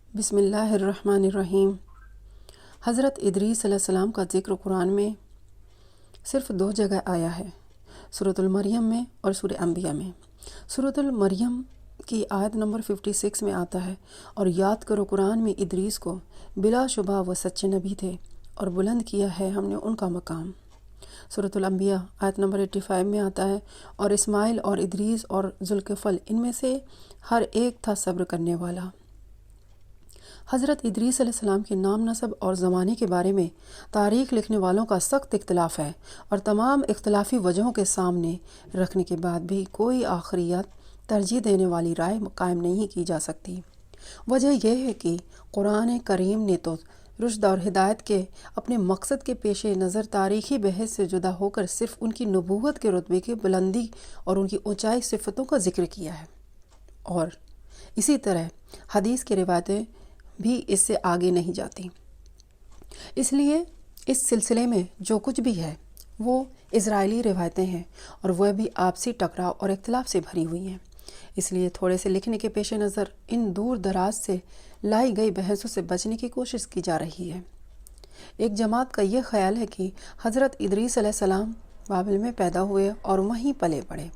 بسم اللہ الرحمن الرحیم۔ حضرت ادریس علیہ السلام کا ذکر قرآن میں صرف 2 جگہ آیا ہے، سورۃ المریم میں اور سورہ انبیاء میں۔ سورۃ المریم کی آیت نمبر 56 میں آتا ہے، اور یاد کرو قرآن میں ادریس کو بلا شبہ وہ سچے نبی تھے اور بلند کیا ہے ہم نے ان کا مقام۔ سورۃ الانبیاء آیت نمبر 85 میں آتا ہے، اور اسماعیل اور ادریس اور ذوالکفل ان میں سے ہر ایک تھا صبر کرنے والا۔ حضرت ادریس علیہ السلام کے نام نسب اور زمانے کے بارے میں تاریخ لکھنے والوں کا سخت اختلاف ہے، اور تمام اختلافی وجہوں کے سامنے رکھنے کے بعد بھی کوئی آخریت ترجیح دینے والی رائے قائم نہیں کی جا سکتی۔ وجہ یہ ہے کہ قرآن کریم نے تو رشد اور ہدایت کے اپنے مقصد کے پیش نظر تاریخی بحث سے جدا ہو کر صرف ان کی نبوت کے رتبے کی بلندی اور ان کی اونچائی صفتوں کا ذکر کیا ہے، اور اسی طرح حدیث کی روایتیں بھی اس سے آگے نہیں جاتی۔ اس لیے اس سلسلے میں جو کچھ بھی ہے وہ اسرائیلی روایتیں ہیں، اور وہ بھی آپسی ٹکراؤ اور اختلاف سے بھری ہوئی ہیں۔ اس لیے تھوڑے سے لکھنے کے پیش نظر ان دور دراز سے لائی گئی بحثوں سے بچنے کی کوشش کی جا رہی ہے۔ ایک جماعت کا یہ خیال ہے کہ حضرت ادریس علیہ السلام بابل میں پیدا ہوئے اور وہیں پلے بڑھے۔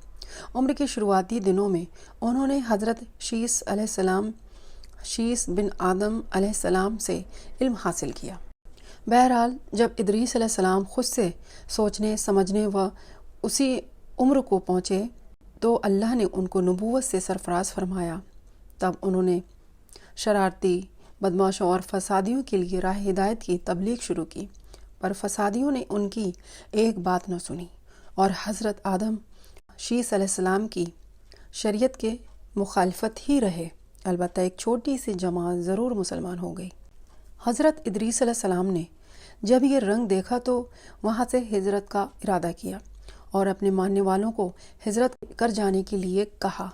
عمر کے شروعاتی دنوں میں انہوں نے حضرت شیس بن آدم علیہ السلام سے علم حاصل کیا۔ بہرحال جب ادریس علیہ السلام خود سے سوچنے سمجھنے و اسی عمر کو پہنچے تو اللہ نے ان کو نبوت سے سرفراز فرمایا۔ تب انہوں نے شرارتی بدماشوں اور فسادیوں کے لیے راہ ہدایت کی تبلیغ شروع کی، پر فسادیوں نے ان کی ایک بات نہ سنی اور حضرت آدم شیس علیہ السلام کی شریعت کے مخالفت ہی رہے۔ البتہ ایک چھوٹی سی جماعت ضرور مسلمان ہو گئی۔ حضرت ادریس علیہ السلام نے جب یہ رنگ دیکھا تو وہاں سے ہجرت کا ارادہ کیا اور اپنے ماننے والوں کو ہجرت کر جانے کے لیے کہا۔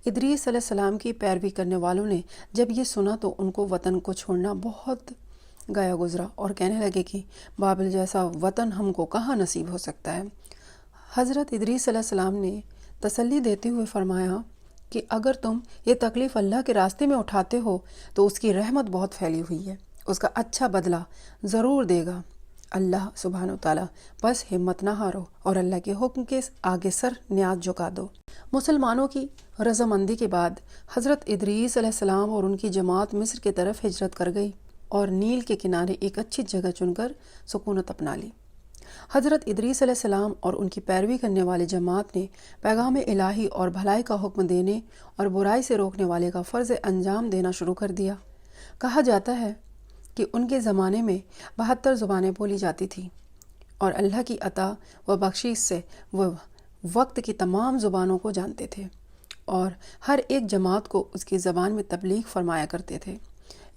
ادریس علیہ السلام کی پیروی کرنے والوں نے جب یہ سنا تو ان کو وطن کو چھوڑنا بہت گیا گزرا اور کہنے لگے کہ بابل جیسا وطن ہم کو کہاں نصیب ہو سکتا ہے۔ حضرت ادریس علیہ السلام نے تسلی دیتے ہوئے فرمایا کہ اگر تم یہ تکلیف اللہ کے راستے میں اٹھاتے ہو تو اس کی رحمت بہت پھیلی ہوئی ہے، اس کا اچھا بدلہ ضرور دے گا اللہ سبحانہ وتعالیٰ۔ بس ہمت نہ ہارو اور اللہ کے حکم کے آگے سر نیاز جھکا دو۔ مسلمانوں کی رضامندی کے بعد حضرت ادریس علیہ السلام اور ان کی جماعت مصر کی طرف ہجرت کر گئی اور نیل کے کنارے ایک اچھی جگہ چن کر سکونت اپنا لی۔ حضرت ادریس علیہ السلام اور ان کی پیروی کرنے والے جماعت نے پیغام الہی اور بھلائی کا حکم دینے اور برائی سے روکنے والے کا فرض انجام دینا شروع کر دیا۔ کہا جاتا ہے کہ ان کے زمانے میں 72 زبانیں بولی جاتی تھیں، اور اللہ کی عطا و بخشش سے وہ وقت کی تمام زبانوں کو جانتے تھے اور ہر ایک جماعت کو اس کی زبان میں تبلیغ فرمایا کرتے تھے۔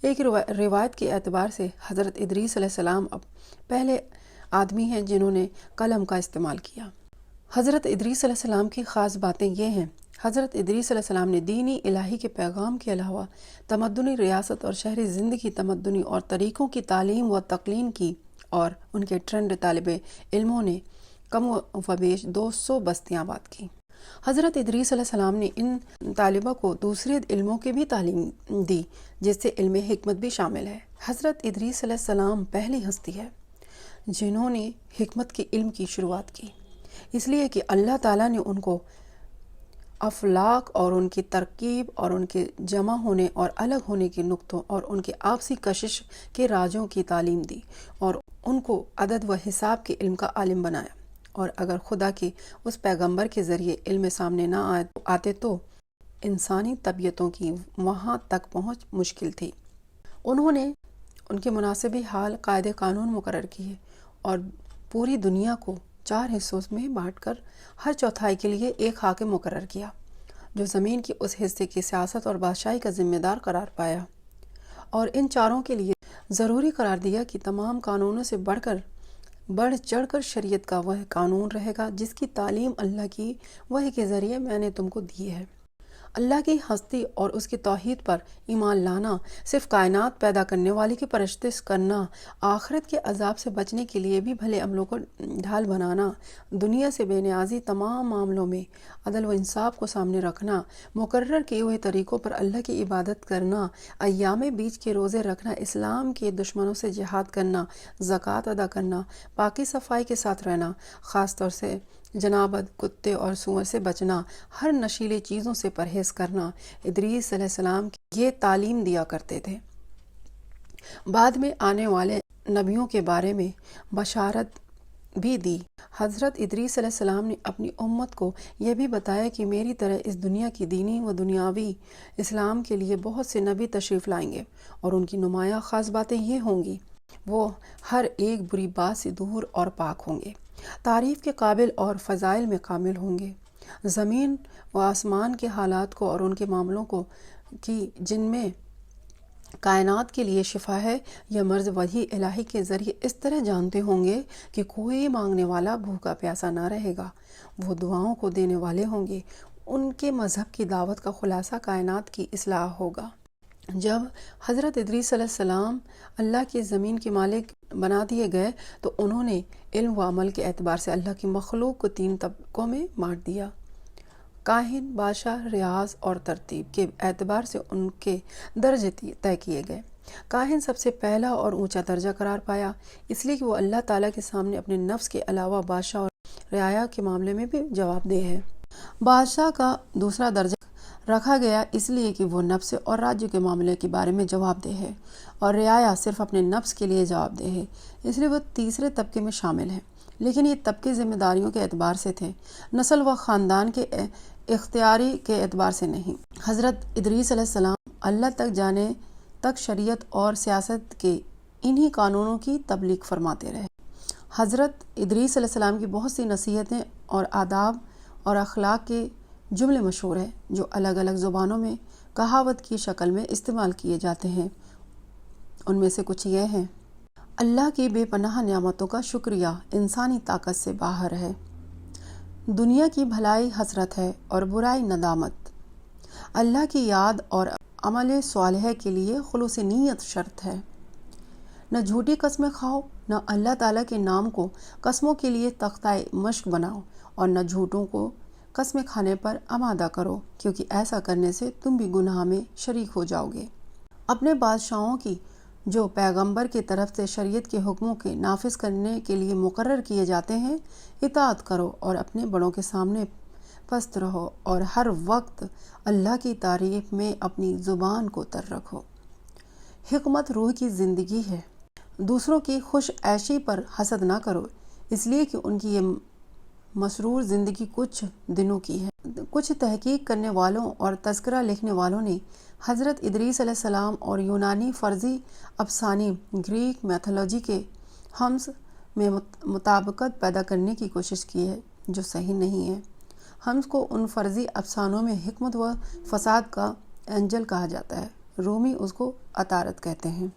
ایک روایت کے اعتبار سے حضرت ادریس علیہ السلام پہلے آدمی ہیں جنہوں نے قلم کا استعمال کیا۔ حضرت ادریس علیہ السلام کی خاص باتیں یہ ہیں۔ حضرت ادریس علیہ السلام نے دینی الہی کے پیغام کے علاوہ تمدنی ریاست اور شہری زندگی تمدنی اور طریقوں کی تعلیم و تقلین کی، اور ان کے ٹرینڈ طالب علموں نے کم و بیش 200 بستیاں آباد کی۔ حضرت ادریس علیہ السلام نے ان طالبہ کو دوسرے علموں کی بھی تعلیم دی، جس سے علم حکمت بھی شامل ہے۔ حضرت ادریس علیہ السلام پہلی ہستی ہے جنہوں نے حکمت کے علم کی شروعات کی، اس لیے کہ اللہ تعالیٰ نے ان کو افلاک اور ان کی ترکیب اور ان کے جمع ہونے اور الگ ہونے کے نقطوں اور ان کے آپسی کشش کے راجوں کی تعلیم دی، اور ان کو عدد و حساب کے علم کا عالم بنایا۔ اور اگر خدا کے اس پیغمبر کے ذریعے علم سامنے نہ آتے تو انسانی طبیعتوں کی وہاں تک پہنچ مشکل تھی۔ انہوں نے ان کے مناسب حال قاعدے قانون مقرر کیے اور پوری دنیا کو 4 حصوں میں بانٹ کر ہر چوتھائی کے لیے ایک حاکم مقرر کیا، جو زمین کے اس حصے کی سیاست اور بادشاہی کا ذمہ دار قرار پایا، اور ان چاروں کے لیے ضروری قرار دیا کہ تمام قانونوں سے بڑھ چڑھ کر شریعت کا وہ قانون رہے گا جس کی تعلیم اللہ کی وحی کے ذریعے میں نے تم کو دی ہے۔ اللہ کی ہستی اور اس کی توحید پر ایمان لانا، صرف کائنات پیدا کرنے والے کی پرستش کرنا، آخرت کے عذاب سے بچنے کے لیے بھی بھلے عملوں کو ڈھال بنانا، دنیا سے بے نیازی تمام معاملوں میں عدل و انصاف کو سامنے رکھنا، مقرر کیے ہوئے طریقوں پر اللہ کی عبادت کرنا، ایام بیچ کے روزے رکھنا، اسلام کے دشمنوں سے جہاد کرنا، زکوٰۃ ادا کرنا، پاکی صفائی کے ساتھ رہنا، خاص طور سے جنابت، کتے اور سور سے بچنا، ہر نشیلی چیزوں سے پرہیز کرنا، ادریس علیہ السلام یہ تعلیم دیا کرتے تھے۔ بعد میں آنے والے نبیوں کے بارے میں بشارت بھی دی۔ حضرت ادریس علیہ السلام نے اپنی امت کو یہ بھی بتایا کہ میری طرح اس دنیا کی دینی و دنیاوی اسلام کے لیے بہت سے نبی تشریف لائیں گے، اور ان کی نمایاں خاص باتیں یہ ہوں گی، وہ ہر ایک بری بات سے دور اور پاک ہوں گے، تعریف کے قابل اور فضائل میں کامل ہوں گے، زمین و آسمان کے حالات کو اور ان کے معاملوں کو کی جن میں کائنات کے لیے شفا ہے، یہ مرض وحی الہی کے ذریعے اس طرح جانتے ہوں گے کہ کوئی مانگنے والا بھوکا پیاسا نہ رہے گا، وہ دعاؤں کو دینے والے ہوں گے، ان کے مذہب کی دعوت کا خلاصہ کائنات کی اصلاح ہوگا۔ جب حضرت ادریس علیہ السلام اللہ کی زمین کے مالک بنا دیے گئے تو انہوں نے علم و عمل کے اعتبار سے اللہ کی مخلوق کو 3 طبقوں میں بانٹ دیا۔ کاہن، بادشاہ، ریاض اور ترتیب کے اعتبار سے ان کے درجے طے کیے گئے۔ کاہن سب سے پہلا اور اونچا درجہ قرار پایا، اس لیے کہ وہ اللہ تعالیٰ کے سامنے اپنے نفس کے علاوہ بادشاہ اور رعایا کے معاملے میں بھی جواب دہ ہے۔ بادشاہ کا دوسرا درجہ رکھا گیا اس لیے کہ وہ نفس اور راجیہ کے معاملے کے بارے میں جواب دہ ہے، اور رعایا صرف اپنے نفس کے لیے جواب دہ ہے، اس لیے وہ تیسرے طبقے میں شامل ہے۔ لیکن یہ طبقے ذمہ داریوں کے اعتبار سے تھے، نسل و خاندان کے اختیاری کے اعتبار سے نہیں۔ حضرت ادریس علیہ السلام اللہ تک جانے تک شریعت اور سیاست کے انہی قانونوں کی تبلیغ فرماتے رہے۔ حضرت ادریس علیہ السلام کی بہت سی نصیحتیں اور آداب اور اخلاق کے جملے مشہور ہیں جو الگ الگ زبانوں میں کہاوت کی شکل میں استعمال کیے جاتے ہیں۔ ان میں سے کچھ یہ ہیں: اللہ کی بے پناہ نعمتوں کا شکریہ انسانی طاقت سے باہر ہے، دنیا کی بھلائی حسرت ہے اور برائی ندامت، اللہ کی یاد اور عمل صالح کے لیے خلوص نیت شرط ہے، نہ جھوٹی قسمیں کھاؤ، نہ اللہ تعالیٰ کے نام کو قسموں کے لیے تختہ مشق بناؤ، اور نہ جھوٹوں کو قسمیں کھانے پر آمادہ کرو، کیونکہ ایسا کرنے سے تم بھی گناہ میں شریک ہو جاؤ گے۔ اپنے بادشاہوں کی جو پیغمبر کی طرف سے شریعت کے حکموں کے نافذ کرنے کے لیے مقرر کیے جاتے ہیں اطاعت کرو، اور اپنے بڑوں کے سامنے پست رہو، اور ہر وقت اللہ کی تعریف میں اپنی زبان کو تر رکھو۔ حکمت روح کی زندگی ہے، دوسروں کی خوش عیشی پر حسد نہ کرو، اس لیے کہ ان کی یہ مسرور زندگی کچھ دنوں کی ہے۔ کچھ تحقیق کرنے والوں اور تذکرہ لکھنے والوں نے حضرت ادریس علیہ السلام اور یونانی فرضی افسانے گریک میتھولوجی کے حمز میں مطابقت پیدا کرنے کی کوشش کی ہے، جو صحیح نہیں ہے۔ حمز کو ان فرضی افسانوں میں حکمت و فساد کا انجل کہا جاتا ہے، رومی اس کو عطارد کہتے ہیں۔